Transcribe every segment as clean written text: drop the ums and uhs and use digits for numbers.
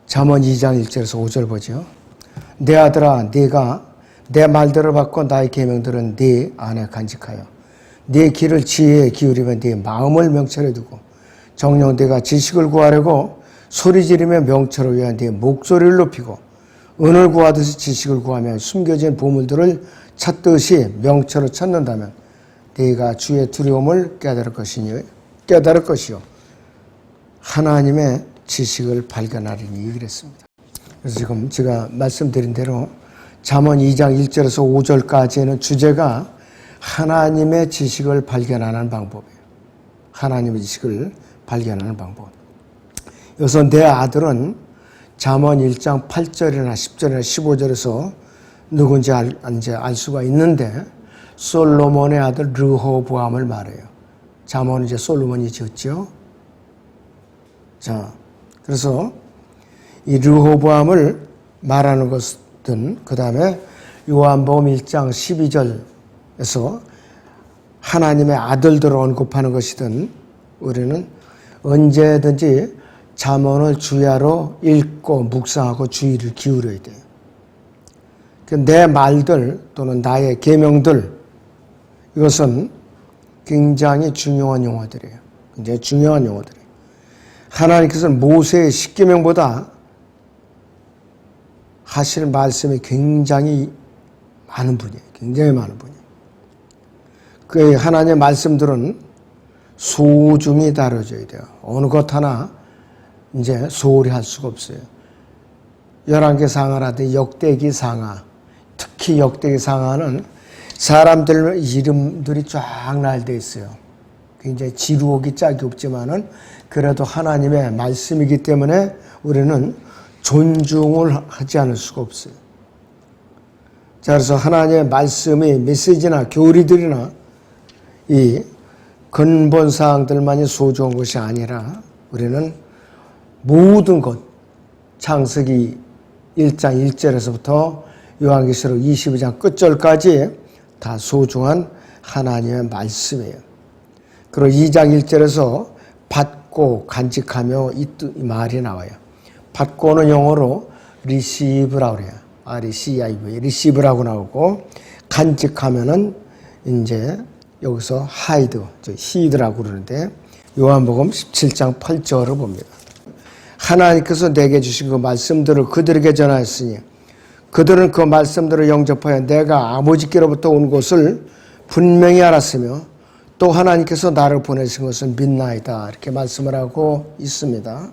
잠언 2장 1절에서 5절 보죠. 내 아들아 네가 내 말들을 받고 나의 계명들은 네 안에 간직하여 네 귀를 지혜에 기울이면 네 마음을 명철에 두고 정녕 네가 지식을 구하려고 소리 지르며 명철을 위한 네 목소리를 높이고 은을 구하듯이 지식을 구하며 숨겨진 보물들을 찾듯이 명철을 찾는다면 네가 주의 두려움을 깨달을 것이요 하나님의 지식을 발견하리니 그랬습니다. 그래서 지금 제가 말씀드린 대로 잠언 2장 1절에서 5절까지는 주제가 하나님의 지식을 발견하는 방법이에요. 하나님의 지식을 발견하는 방법. 여기서 내 아들은 잠언 1장 8절이나 10절이나 15절에서 누군지 이제 알 수가 있는데 솔로몬의 아들 르호보암을 말해요. 잠언은 이제 솔로몬이 지었죠. 자, 그래서 이 르호보암을 말하는 것은 그 다음에 요한복음 1장 12절에서 하나님의 아들들을 언급하는 것이든 우리는 언제든지 잠언을 주야로 읽고 묵상하고 주의를 기울여야 돼요. 내 말들 또는 나의 계명들 이것은 굉장히 중요한 용어들이에요. 굉장히 중요한 용어들이에요. 하나님께서는 모세의 십계명보다 하실 말씀이 굉장히 많은 분이에요. 굉장히 많은 분이에요. 그 하나님의 말씀들은 소중히 다뤄져야 돼요. 어느 것 하나 이제 소홀히 할 수가 없어요. 11개 상하라든지 역대기 상하, 특히 역대기 상하는 사람들 이름들이 쫙 날돼 있어요. 굉장히 지루하기 짝이 없지만은 그래도 하나님의 말씀이기 때문에 우리는 존중을 하지 않을 수가 없어요. 자, 그래서 하나님의 말씀이 메시지나 교리들이나 이 근본 사항들만이 소중한 것이 아니라 우리는 모든 것, 창세기 1장 1절에서부터 요한계시록 22장 끝절까지 다 소중한 하나님의 말씀이에요. 그리고 2장 1절에서 받고 간직하며 이 말이 나와요. 받고는 영어로 receive라고 그래요. R-E-C-I-V, receive라고 나오고 간직하면은 이제 여기서 hide, hid라고 그러는데 요한복음 17장 8절을 봅니다. 하나님께서 내게 주신 그 말씀들을 그들에게 전하였으니 그들은 그 말씀들을 영접하여 내가 아버지께로부터 온 것을 분명히 알았으며 또 하나님께서 나를 보내신 것을 믿나이다 이렇게 말씀을 하고 있습니다.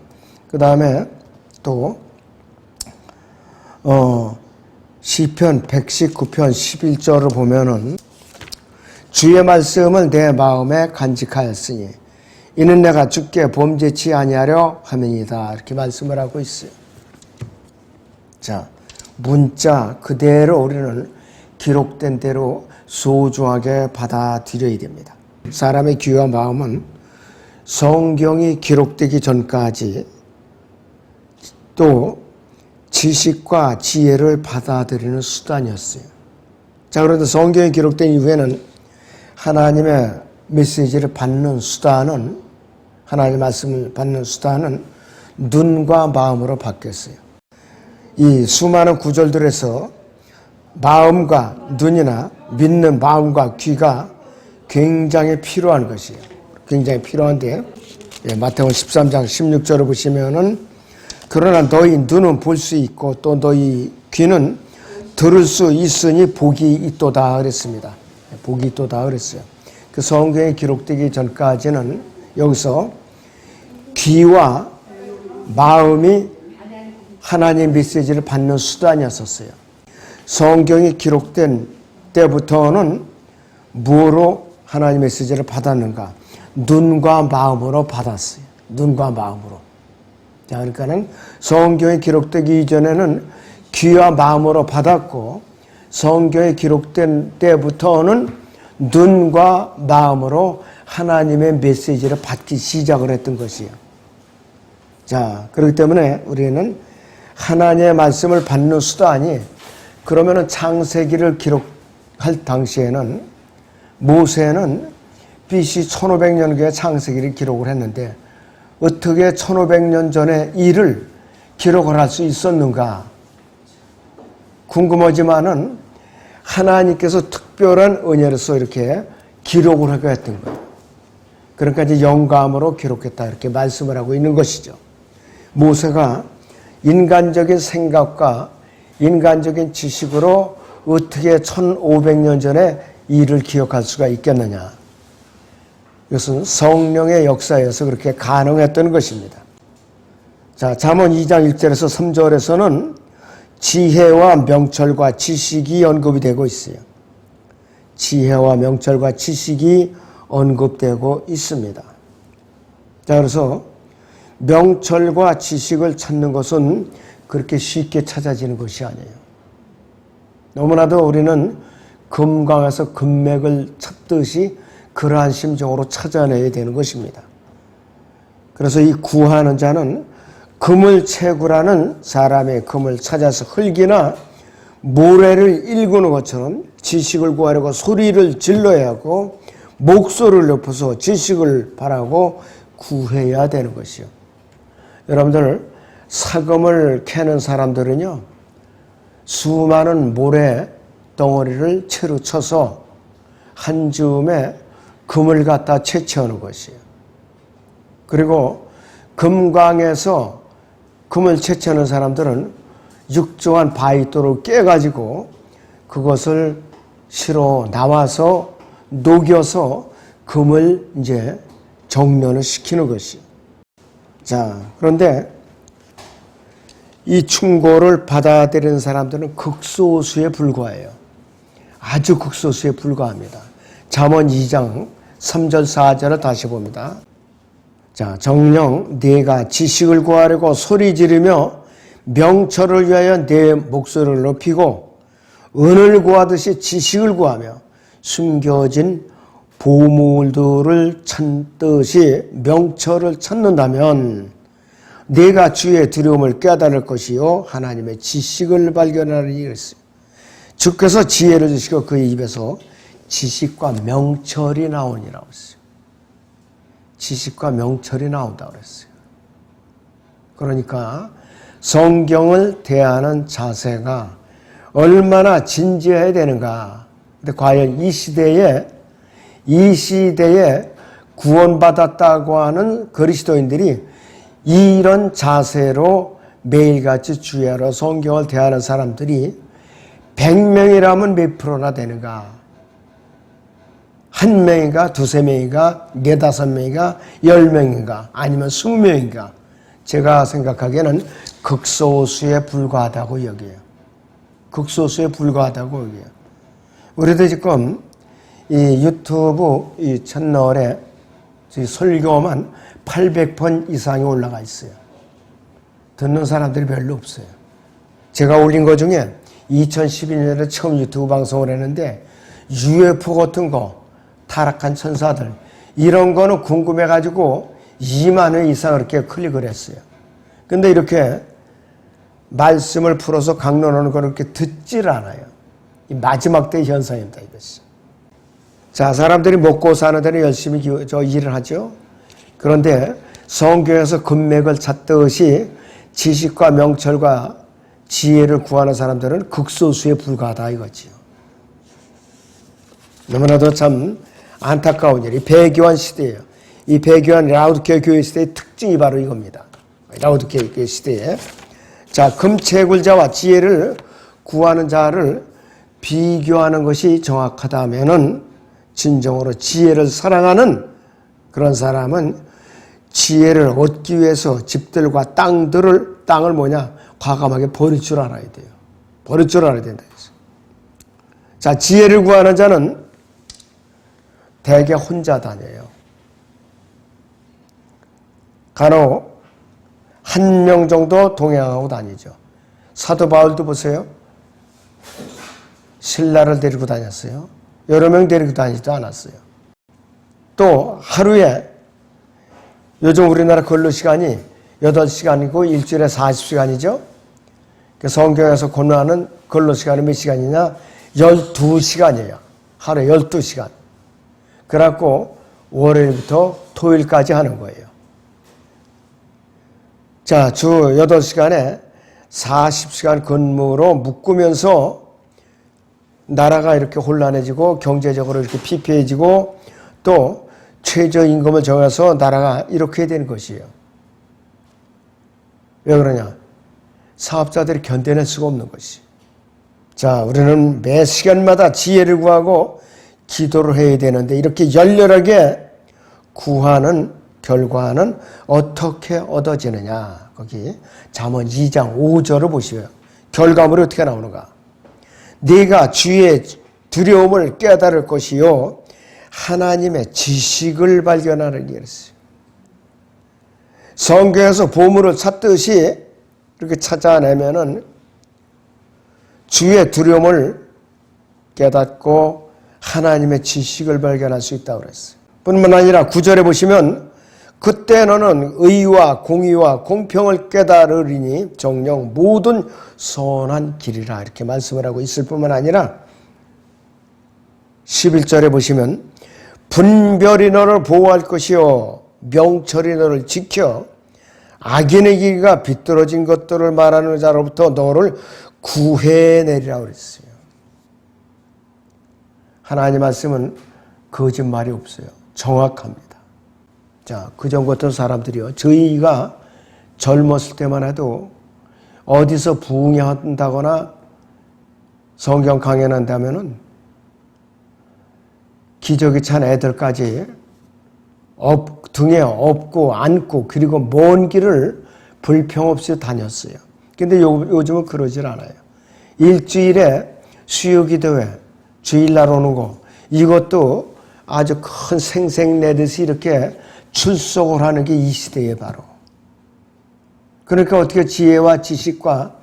그 다음에 또 시편 119편 11절을 보면은 주의 말씀을 내 마음에 간직하였으니 이는 내가 주께 범죄치 아니하려 함이니이다 이렇게 말씀을 하고 있어요. 자, 문자 그대로 우리는 기록된 대로 소중하게 받아들여야 됩니다. 사람의 귀와 마음은 성경이 기록되기 전까지 또 지식과 지혜를 받아들이는 수단이었어요. 자, 그런데 성경이 기록된 이후에는 하나님의 메시지를 받는 수단은 하나님의 말씀을 받는 수단은 눈과 마음으로 바뀌었어요. 이 수많은 구절들에서 마음과 눈이나 믿는 마음과 귀가 굉장히 필요한 것이에요. 굉장히 필요한데 마태복음 13장 16절을 보시면은 그러나 너희 눈은 볼 수 있고 또 너희 귀는 들을 수 있으니 복이 있도다 그랬습니다. 복이 있도다 그랬어요. 그 성경에 기록되기 전까지는 여기서 귀와 마음이 하나님의 메시지를 받는 수단이었었어요. 성경이 기록된 때부터는 무엇으로 하나님의 메시지를 받았는가? 눈과 마음으로 받았어요. 눈과 마음으로. 자, 그러니까는 성경이 기록되기 이전에는 귀와 마음으로 받았고 성경에 기록된 때부터는 눈과 마음으로 하나님의 메시지를 받기 시작을 했던 것이에요. 자, 그렇기 때문에 우리는 하나님의 말씀을 받는 수단이 그러면은 창세기를 기록할 당시에는 모세는 BC 1500년경에 창세기를 기록을 했는데 어떻게 1500년 전의 일을 기록을 할 수 있었는가 궁금하지만은 하나님께서 특별한 은혜로서 이렇게 기록을 하게 했던 거예요. 그러니까 이제 영감으로 기록했다 이렇게 말씀을 하고 있는 것이죠. 모세가 인간적인 생각과 인간적인 지식으로 어떻게 1500년 전에 일을 기억할 수가 있겠느냐. 이것은 성령의 역사에서 그렇게 가능했던 것입니다. 자, 잠언 2장 1절에서 3절에서는 지혜와 명철과 지식이 언급이 되고 있어요. 지혜와 명철과 지식이 언급되고 있습니다. 자, 그래서 명철과 지식을 찾는 것은 그렇게 쉽게 찾아지는 것이 아니에요. 너무나도 우리는 금강에서 금맥을 찾듯이 그러한 심정으로 찾아내야 되는 것입니다. 그래서 이 구하는 자는 금을 채구라는 사람의 금을 찾아서 흙이나 모래를 일구는 것처럼 지식을 구하려고 소리를 질러야 하고 목소리를 높여서 지식을 바라고 구해야 되는 것이요. 여러분들 사금을 캐는 사람들은요, 수많은 모래 덩어리를 채로 쳐서 한 줌에 금을 갖다 채취하는 것이에요. 그리고 금광에서 금을 채취하는 사람들은 육중한 바위돌을 깨가지고 그것을 실어 나와서 녹여서 금을 이제 정련을 시키는 것이에요. 자, 그런데 이 충고를 받아들이는 사람들은 극소수에 불과해요. 아주 극소수에 불과합니다. 잠언 2장 3절 4절을 다시 봅니다. 자, 정녕 네가 지식을 구하려고 소리 지르며 명철을 위하여 내 목소리를 높이고 은을 구하듯이 지식을 구하며 숨겨진 보물들을 찾듯이 명철을 찾는다면 네가 주의 두려움을 깨달을 것이요 하나님의 지식을 발견하리니 그랬어요. 주께서 지혜를 주시고 그의 입에서 지식과 명철이 나오니라고 했어요. 지식과 명철이 나온다고 그랬어요. 그러니까 성경을 대하는 자세가 얼마나 진지해야 되는가. 근데 과연 이 시대에 구원받았다고 하는 그리스도인들이 이런 자세로 매일같이 주야로 성경을 대하는 사람들이 100명이라면 몇 프로나 되는가? 한 명인가, 두세 명인가, 네다섯 명인가, 10명인가, 아니면 20명인가? 제가 생각하기에는 극소수에 불과하다고 여겨요. 극소수에 불과하다고 여겨요. 우리도 지금 이 유튜브 이 채널에 설교만 800번 이상이 올라가 있어요. 듣는 사람들이 별로 없어요. 제가 올린 것 중에 2012년에 처음 유튜브 방송을 했는데 UFO 같은 거, 타락한 천사들 이런 거는 궁금해가지고 2만 회 이상 이렇게 클릭을 했어요. 근데 이렇게 말씀을 풀어서 강론하는 걸 이렇게 듣질 않아요. 이 마지막 때의 현상입니다, 이것이. 자, 사람들이 먹고 사는 데는 열심히 일을 하죠. 그런데 성경에서 금맥을 찾듯이 지식과 명철과 지혜를 구하는 사람들은 극소수에 불과하다 이거지요. 너무나도 참 안타까운 일이 배교한 시대예요. 이 배교한 라우드케아 교회 시대의 특징이 바로 이겁니다. 라우드케아 교회 시대에 자, 금채굴자와 지혜를 구하는 자를 비교하는 것이 정확하다면은 진정으로 지혜를 사랑하는 그런 사람은 지혜를 얻기 위해서 집들과 땅을 과감하게 버릴 줄 알아야 돼요. 버릴 줄 알아야 된다. 자, 지혜를 구하는 자는 대개 혼자 다녀요. 간혹 한 명 정도 동행하고 다니죠. 사도 바울도 보세요. 신라를 데리고 다녔어요. 여러 명 데리고 다니지도 않았어요. 또 하루에 요즘 우리나라 근로 시간이 8시간이고 일주일에 40시간이죠. 성경에서 권하는 근로 시간이 몇 시간이냐? 12시간이에요. 하루에 12시간. 그래갖고 월요일부터 토요일까지 하는 거예요. 자, 주 8시간에 40시간 근무로 묶으면서 나라가 이렇게 혼란해지고 경제적으로 이렇게 피폐해지고 또 최저임금을 정해서 나라가 이렇게 되는 것이에요. 왜 그러냐? 사업자들이 견뎌낼 수가 없는 것이. 자, 우리는 매 시간마다 지혜를 구하고 기도를 해야 되는데 이렇게 열렬하게 구하는 결과는 어떻게 얻어지느냐? 거기 잠언 2장 5절을 보시고요. 결과물이 어떻게 나오는가? 네가 주의 두려움을 깨달을 것이요 하나님의 지식을 발견하는 일이었어요. 성경에서 보물을 찾듯이 이렇게 찾아내면은 주의 두려움을 깨닫고 하나님의 지식을 발견할 수 있다고 그랬어요. 뿐만 아니라 9절에 보시면 그때 너는 의와 공의와 공평을 깨달으리니 정녕 모든 선한 길이라 이렇게 말씀을 하고 있을 뿐만 아니라 11절에 보시면 분별이 너를 보호할 것이요 명철이 너를 지켜 악인의 길과 비뚤어진 것들을 말하는 자로부터 너를 구해내리라 그랬어요. 하나님 말씀은 거짓말이 없어요. 정확합니다. 자, 그전 같은 사람들이요. 저희가 젊었을 때만 해도 어디서 부흥한다거나 성경 강연한다면은 기저귀 찬 애들까지 등에 업고 안고 그리고 먼 길을 불평 없이 다녔어요. 근데 요즘은 그러질 않아요. 일주일에 수요기도회, 주일날 오는 거 이것도 아주 큰 생색 내듯이 이렇게 출석을 하는 게 이 시대에 바로. 그러니까 어떻게 지혜와 지식과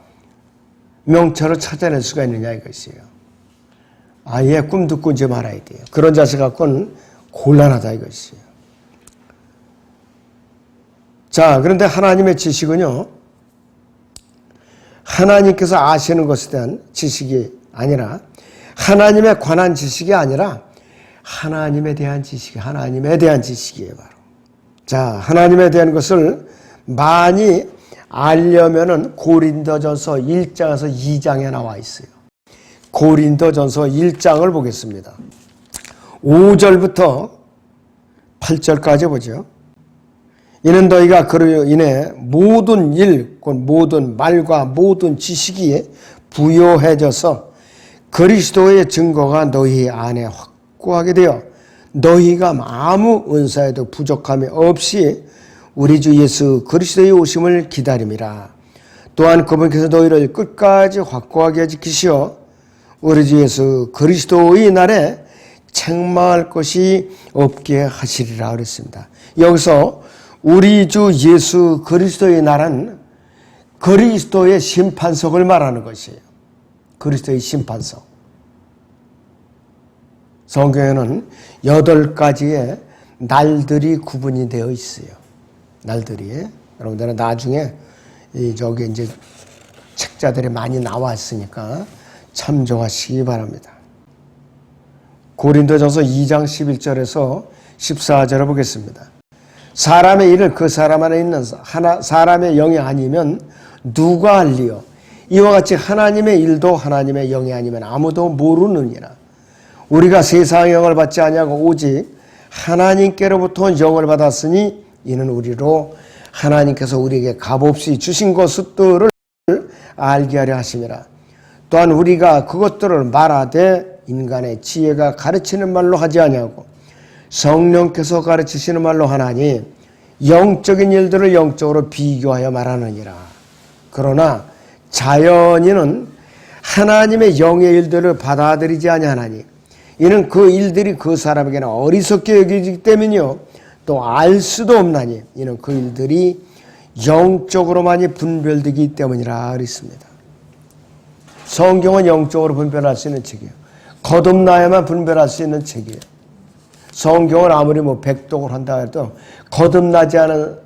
명철을 찾아낼 수가 있느냐 이것이에요. 아예 꿈도 꾸지 말아야 돼요. 그런 자세 갖고는 곤란하다 이것이에요. 자, 그런데 하나님의 지식은요. 하나님께서 아시는 것에 대한 지식이 아니라 하나님에 관한 지식이 아니라 하나님에 대한 지식이에요. 바로. 자, 하나님에 대한 것을 많이 알려면은 고린도전서 1장에서 2장에 나와 있어요. 고린도전서 1장을 보겠습니다. 5절부터 8절까지 보죠. 이는 너희가 그로 인해 모든 일, 곧 모든 말과 모든 지식이 부요해져서 그리스도의 증거가 너희 안에 확고하게 되어 너희가 아무 은사에도 부족함이 없이 우리 주 예수 그리스도의 오심을 기다림이라. 또한 그분께서 너희를 끝까지 확고하게 지키시어 우리 주 예수 그리스도의 날에 책망할 것이 없게 하시리라 그랬습니다. 여기서 우리 주 예수 그리스도의 날은 그리스도의 심판석을 말하는 것이에요. 그리스도의 심판석. 성경에는 8가지의 날들이 구분이 되어 있어요. 날들이. 여러분들은 나중에 저기 이제 책자들이 많이 나왔으니까 참조하시기 바랍니다. 고린도전서 2장 11절에서 14절을 보겠습니다. 사람의 일을 그 사람 안에 있는 사람의 영이 아니면 누가 알리요? 이와 같이 하나님의 일도 하나님의 영이 아니면 아무도 모르느니라. 우리가 세상의 영을 받지 아니하고 오직 하나님께로부터 영을 받았으니 이는 우리로 하나님께서 우리에게 값없이 주신 것들을 알게 하려 하심이라. 또한 우리가 그것들을 말하되 인간의 지혜가 가르치는 말로 하지 아니하고 성령께서 가르치시는 말로 하나니 영적인 일들을 영적으로 비교하여 말하느니라. 그러나 자연인은 하나님의 영의 일들을 받아들이지 아니하나니 이는 그 일들이 그 사람에게는 어리석게 여기기 때문이요 또 알 수도 없나니 이는 그 일들이 영적으로만이 분별되기 때문이라 그랬습니다. 성경은 영적으로 분별할 수 있는 책이에요. 거듭나야만 분별할 수 있는 책이에요. 성경을 아무리 백독을 한다 해도 거듭나지 않은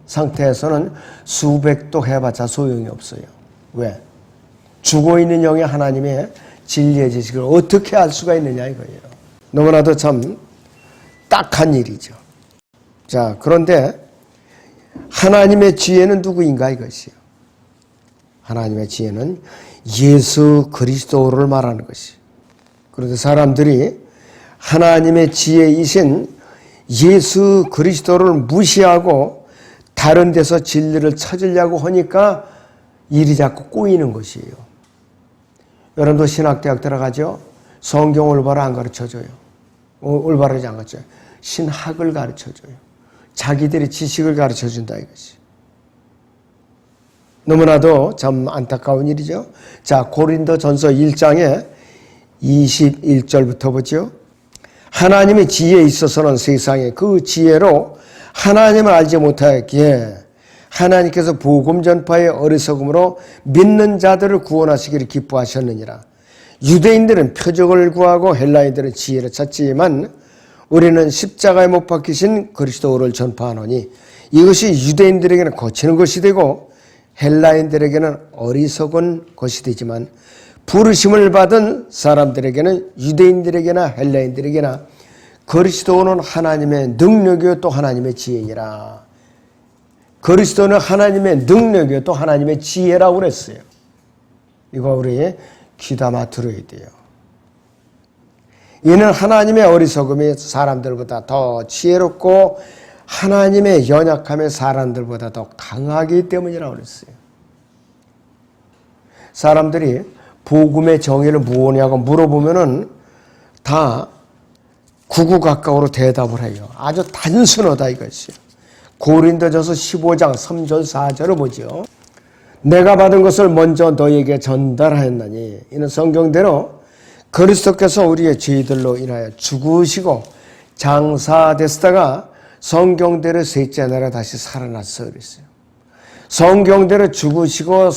상태에서는 수백독 해봤자 소용이 없어요. 왜? 죽어있는 영이 하나님의 진리의 지식을 어떻게 알 수가 있느냐 이거예요. 너무나도 참 딱한 일이죠. 자, 그런데 하나님의 지혜는 누구인가 이것이요. 하나님의 지혜는 예수 그리스도를 말하는 것이. 그런데 사람들이 하나님의 지혜이신 예수 그리스도를 무시하고 다른 데서 진리를 찾으려고 하니까 일이 자꾸 꼬이는 것이에요. 여러분도 신학대학 들어가죠? 성경 올바로 안 가르쳐줘요. 올바르지 안 가르쳐요. 신학을 가르쳐줘요. 자기들이 지식을 가르쳐준다 이것이. 너무나도 참 안타까운 일이죠. 자, 고린도전서 1장에 21절부터 보죠. 하나님의 지혜에 있어서는 세상에 그 지혜로 하나님을 알지 못하였기에 하나님께서 복음 전파의 어리석음으로 믿는 자들을 구원하시기를 기뻐하셨느니라. 유대인들은 표적을 구하고 헬라인들은 지혜를 찾지만 우리는 십자가에 못 박히신 그리스도를 전파하노니 이것이 유대인들에게는 거치는 것이 되고 헬라인들에게는 어리석은 것이 되지만 부르심을 받은 사람들에게는 유대인들에게나 헬라인들에게나 그리스도는 하나님의 능력이요 또 하나님의 지혜니라. 그리스도는 하나님의 능력이요 또 하나님의 지혜라고 그랬어요. 이거 우리 귀담아 들어야 돼요. 이는 하나님의 어리석음이 사람들보다 더 지혜롭고 하나님의 연약함이 사람들보다 더 강하기 때문이라고 그랬어요. 사람들이 복음의 정의를 무엇이냐고 물어보면은 다 구구가까우로 대답을 해요. 아주 단순하다 이것이요. 고린도전서 15장 3절 4절을 보죠. 내가 받은 것을 먼저 너에게 전달하였나니 이는 성경대로 그리스도께서 우리의 죄들로 인하여 죽으시고 장사되시다가 성경대로 셋째 날에 다시 살아났어 그랬어요. 성경대로 죽으시고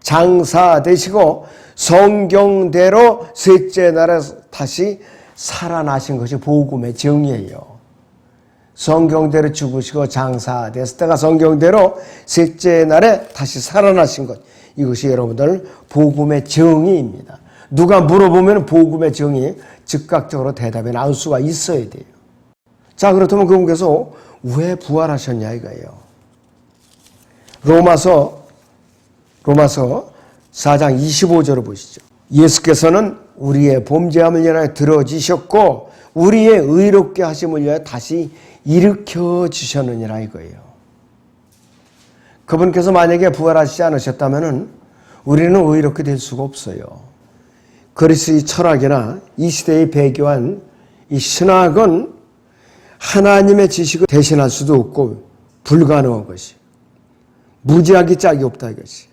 장사되시고 성경대로 셋째 날에 다시 살아나신 것이 복음의 정의예요. 성경대로 죽으시고 장사되시다가 성경대로 셋째 날에 다시 살아나신 것. 이것이 여러분들 복음의 정의입니다. 누가 물어보면 복음의 정의 즉각적으로 대답이 나올 수가 있어야 돼요. 자, 그렇다면 그분께서 왜 부활하셨냐 이거예요. 로마서 4장 25절을 보시죠. 예수께서는 우리의 범죄함을 인하여 들어지셨고 우리의 의롭게 하심을 위하여 다시 일으켜 주셨느니라 이거예요. 그분께서 만약에 부활하시지 않으셨다면 우리는 의롭게 될 수가 없어요. 그리스의 철학이나 이 시대의 배교한 이 신학은 하나님의 지식을 대신할 수도 없고 불가능한 것이. 무지하기 짝이 없다 이것이.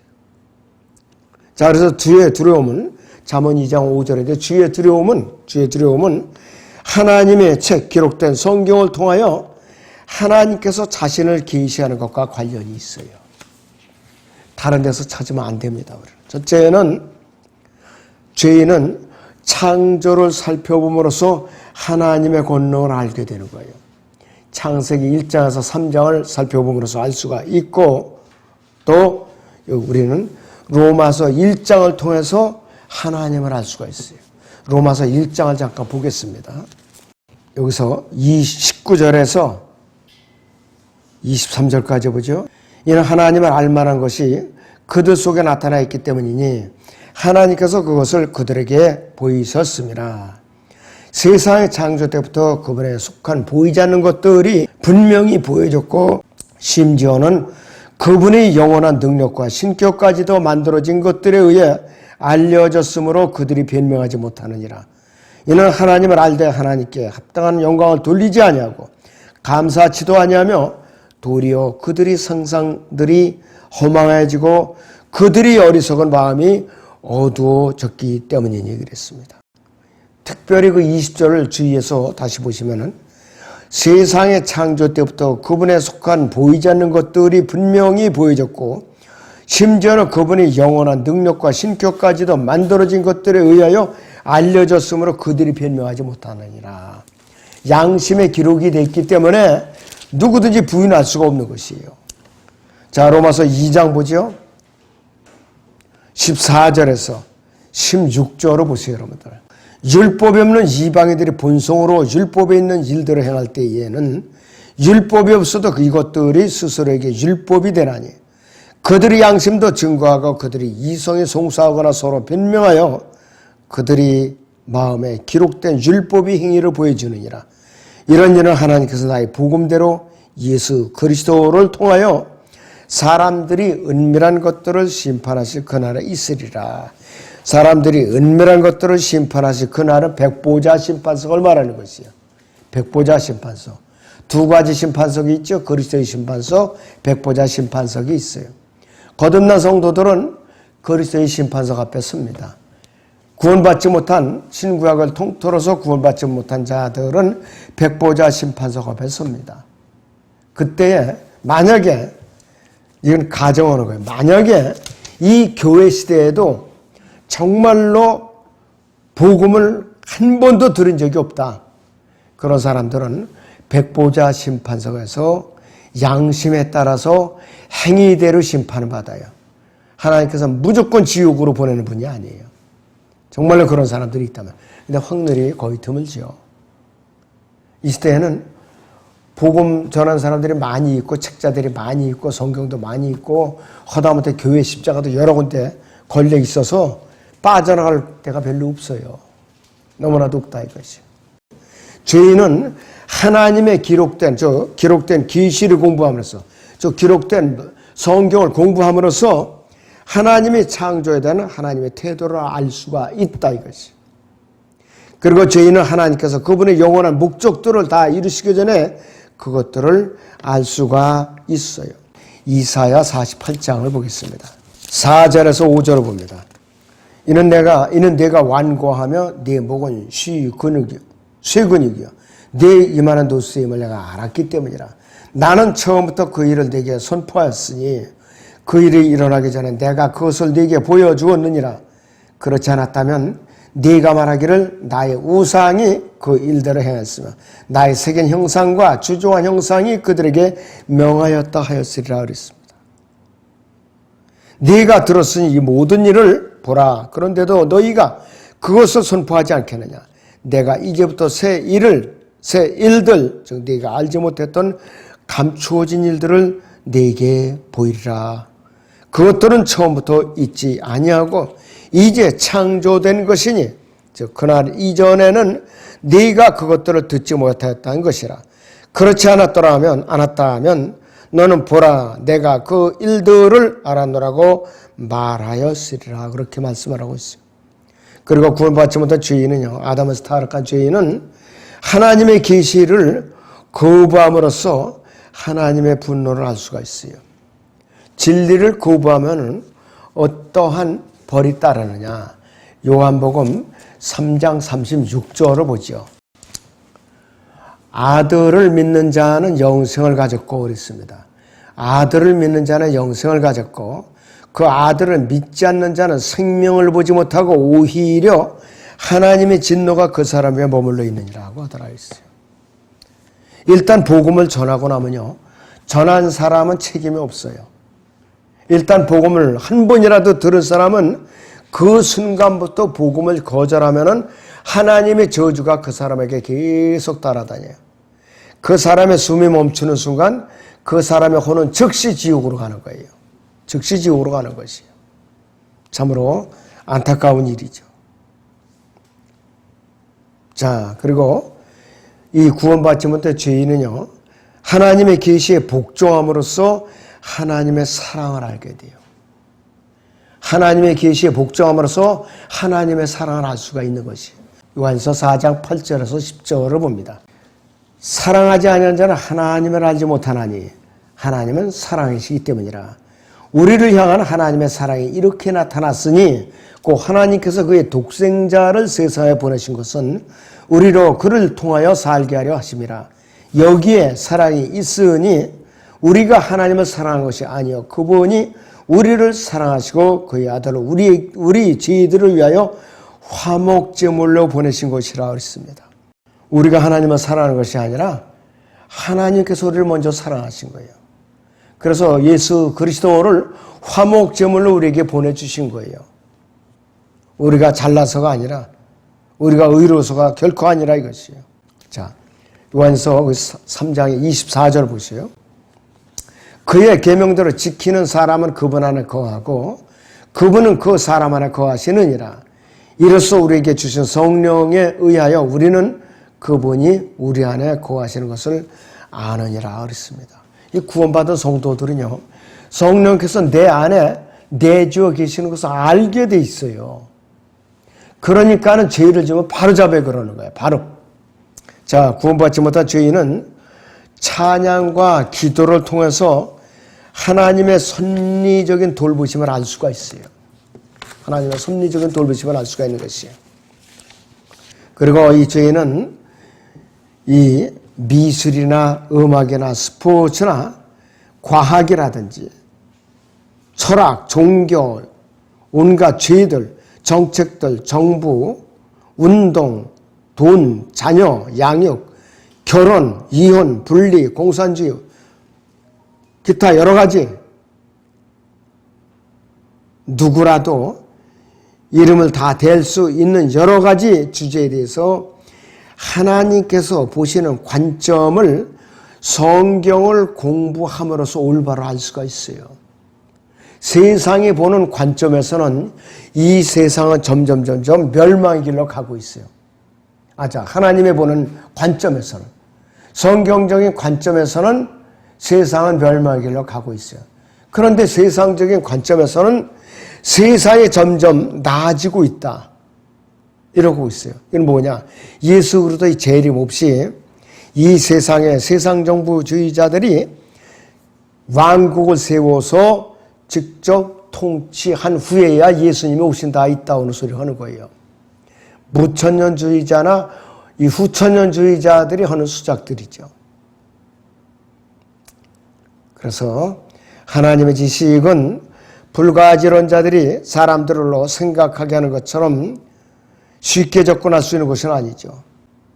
자, 그래서 주의 두려움은 잠언 2장 5절인데 주의 두려움은 하나님의 책 기록된 성경을 통하여 하나님께서 자신을 계시하는 것과 관련이 있어요. 다른 데서 찾으면 안 됩니다. 첫째는 죄인은 창조를 살펴봄으로써 하나님의 권능을 알게 되는 거예요. 창세기 1장에서 3장을 살펴봄으로써 알 수가 있고 또 우리는 로마서 1장을 통해서 하나님을 알 수가 있어요. 로마서 1장을 잠깐 보겠습니다. 여기서 19절에서 23절까지 보죠. 이는 하나님을 알만한 것이 그들 속에 나타나 있기 때문이니 하나님께서 그것을 그들에게 보이셨습니다. 세상의 창조 때부터 그분에 속한 보이지 않는 것들이 분명히 보여졌고 심지어는 그분의 영원한 능력과 신격까지도 만들어진 것들에 의해 알려졌으므로 그들이 변명하지 못하느니라. 이는 하나님을 알되 하나님께 합당한 영광을 돌리지 아니하고 감사치도 아니하며 도리어 그들이 상상들이 허망해지고 그들이 어리석은 마음이 어두워졌기 때문이니 그랬습니다. 특별히 그 20절을 주의해서 다시 보시면은 세상의 창조 때부터 그분에 속한 보이지 않는 것들이 분명히 보여졌고 심지어는 그분의 영원한 능력과 신격까지도 만들어진 것들에 의하여 알려졌으므로 그들이 변명하지 못하느니라. 양심의 기록이 됐기 때문에 누구든지 부인할 수가 없는 것이에요. 자, 로마서 2장 보죠. 14절에서 16절을 보세요, 여러분들. 율법이 없는 이방인들이 본성으로 율법에 있는 일들을 행할 때에는 율법이 없어도 이것들이 스스로에게 율법이 되나니 그들의 양심도 증거하고 그들이 이성에 송사하거나 서로 변명하여 그들이 마음에 기록된 율법의 행위를 보여주느니라. 이런 일은 하나님께서 나의 복음대로 예수 그리스도를 통하여 사람들이 은밀한 것들을 심판하실 그날에 있으리라. 사람들이 은밀한 것들을 심판하실 그날은 백보자 심판석을 말하는 것이요. 백보자 심판석. 두 가지 심판석이 있죠. 그리스도의 심판석, 백보자 심판석이 있어요. 거듭난 성도들은 그리스도의 심판석 앞에 섭니다. 구원받지 못한 신구약을 통틀어서 구원받지 못한 자들은 백보자 심판석 앞에 섭니다. 그때에 만약에 이건 가정하는 거예요. 만약에 이 교회 시대에도 정말로 복음을 한 번도 들은 적이 없다. 그런 사람들은 백보자 심판석에서 양심에 따라서 행위대로 심판을 받아요. 하나님께서 무조건 지옥으로 보내는 분이 아니에요. 정말로 그런 사람들이 있다면. 근데 확률이 거의 드물죠. 이 시대에는 복음 전하는 사람들이 많이 있고 책자들이 많이 있고 성경도 많이 있고 하다못해 교회 십자가도 여러 군데 걸려 있어서 빠져나갈 데가 별로 없어요. 너무나도 없다 이것이. 죄인은 하나님의 기록된 계시를 공부함으로써 기록된 성경을 공부함으로써 하나님의 창조에 대한 하나님의 태도를 알 수가 있다 이것이. 그리고 죄인은 하나님께서 그분의 영원한 목적들을 다 이루시기 전에 그것들을 알 수가 있어요. 이사야 48장을 보겠습니다. 4절에서 5절을 봅니다. 이는 내가 완고하며 네 목은 쇠근육이요 네 이만한 노쇠임을 내가 알았기 때문이라. 나는 처음부터 그 일을 네게 선포하였으니 그 일이 일어나기 전에 내가 그것을 네게 보여주었느니라. 그렇지 않았다면 네가 말하기를 나의 우상이 그 일대로 행했으며 나의 새긴 형상과 주종한 형상이 그들에게 명하였다 하였으리라 그랬습니다. 네가 들었으니 이 모든 일을 보라. 그런데도 너희가 그것을 선포하지 않겠느냐. 내가 이제부터 새 일들 즉 네가 알지 못했던 감추어진 일들을 네게 보이리라. 그것들은 처음부터 있지 아니하고 이제 창조된 것이니 즉 그날 이전에는 네가 그것들을 듣지 못하였다는 것이라. 그렇지 않았다 하면 너는 보라 내가 그 일들을 알았노라고 말하였으리라. 그렇게 말씀하라고 있어요. 그리고 구원받지 못한 죄인은요, 아담에서 타락한 죄인은 하나님의 계시를 거부함으로써 하나님의 분노를 알 수가 있어요. 진리를 거부하면 어떠한 벌이 따르느냐. 요한복음 3장 36절을 보죠. 아들을 믿는 자는 영생을 가졌고 그랬습니다. 아들을 믿는 자는 영생을 가졌고 그 아들을 믿지 않는 자는 생명을 보지 못하고 오히려 하나님의 진노가 그 사람에 머물러 있느니라고 하더라 했어요. 일단 복음을 전하고 나면요, 전한 사람은 책임이 없어요. 일단 복음을 한 번이라도 들은 사람은 그 순간부터 복음을 거절하면은 하나님의 저주가 그 사람에게 계속 따라다녀요. 그 사람의 숨이 멈추는 순간 그 사람의 혼은 즉시 지옥으로 가는 거예요. 즉시 지옥으로 가는 것이에요. 참으로 안타까운 일이죠. 자, 그리고 이 구원받지 못한 죄인은요, 하나님의 계시에 복종함으로써 하나님의 사랑을 알게 돼요. 하나님의 계시에 복종함으로써 하나님의 사랑을 알 수가 있는 것이에요. 요한서 4장 8절에서 10절을 봅니다. 사랑하지 아니하는 자는 하나님을 알지 못하나니 하나님은 사랑이시기 때문이라. 우리를 향한 하나님의 사랑이 이렇게 나타났으니 꼭 하나님께서 그의 독생자를 세상에 보내신 것은 우리로 그를 통하여 살게 하려 하심이라. 여기에 사랑이 있으니 우리가 하나님을 사랑한 것이 아니요 그분이 우리를 사랑하시고 그의 아들을 우리 죄들을 위하여 화목제물로 보내신 것이라 그랬습니다. 우리가 하나님을 사랑하는 것이 아니라 하나님께서 우리를 먼저 사랑하신 거예요. 그래서 예수 그리스도를 화목제물로 우리에게 보내주신 거예요. 우리가 잘나서가 아니라, 우리가 의로워서가 결코 아니라 이것이에요. 자, 요한서 3장의 24절 보세요. 그의 계명대로 지키는 사람은 그분 안에 거하고 그분은 그 사람 안에 거하시느니라. 이로써 우리에게 주신 성령에 의하여 우리는 그분이 우리 안에 거하시는 것을 아느니라 그랬습니다. 이 구원받은 성도들은요, 성령께서 내 안에 내주어 계시는 것을 알게 돼 있어요. 그러니까는 죄를 지으면 바로 잡아 그러는 거예요. 바로. 자, 구원받지 못한 죄인은 찬양과 기도를 통해서 하나님의 섭리적인 돌보심을 알 수가 있어요. 하나님의 섭리적인 돌보심을 알 수가 있는 것이에요. 그리고 이 죄인은 이 미술이나 음악이나 스포츠나 과학이라든지 철학, 종교, 온갖 죄들, 정책들, 정부, 운동, 돈, 자녀, 양육, 결혼, 이혼, 분리, 공산주의, 기타 여러 가지 누구라도 이름을 다 댈 수 있는 여러 가지 주제에 대해서 하나님께서 보시는 관점을 성경을 공부함으로써 올바로 알 수가 있어요. 세상이 보는 관점에서는 이 세상은 점점 멸망의 길로 가고 있어요. 하나님의 보는 관점에서는, 성경적인 관점에서는 세상은 멸망의 길로 가고 있어요. 그런데 세상적인 관점에서는 세상이 점점 나아지고 있다, 이러고 있어요. 이건 뭐냐? 예수 그리스도의 재림 없이 이 세상의 세상정부주의자들이 왕국을 세워서 직접 통치한 후에야 예수님이 오신다, 있다오는 소리 하는 거예요. 무천년주의자나 이 후천년주의자들이 하는 수작들이죠. 그래서 하나님의 지식은 불가지론자들이 사람들로 생각하게 하는 것처럼 쉽게 접근할 수 있는 것은 아니죠.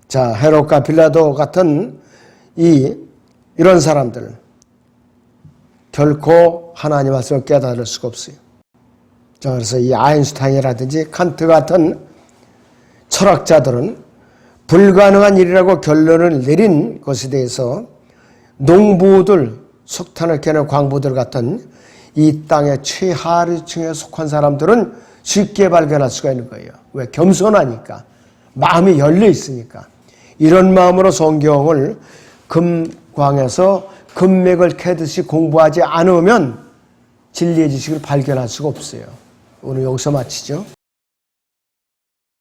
자, 헤롯과 빌라도 같은 이런 사람들 결코 하나님 말씀을 깨달을 수가 없어요. 자, 그래서 이 아인슈타인이라든지 칸트 같은 철학자들은 불가능한 일이라고 결론을 내린 것에 대해서 농부들, 석탄을 캐는 광부들 같은 이 땅의 최하류층에 속한 사람들은 쉽게 발견할 수가 있는 거예요. 왜? 겸손하니까. 마음이 열려 있으니까. 이런 마음으로 성경을 금광에서 금맥을 캐듯이 공부하지 않으면 진리의 지식을 발견할 수가 없어요. 오늘 여기서 마치죠.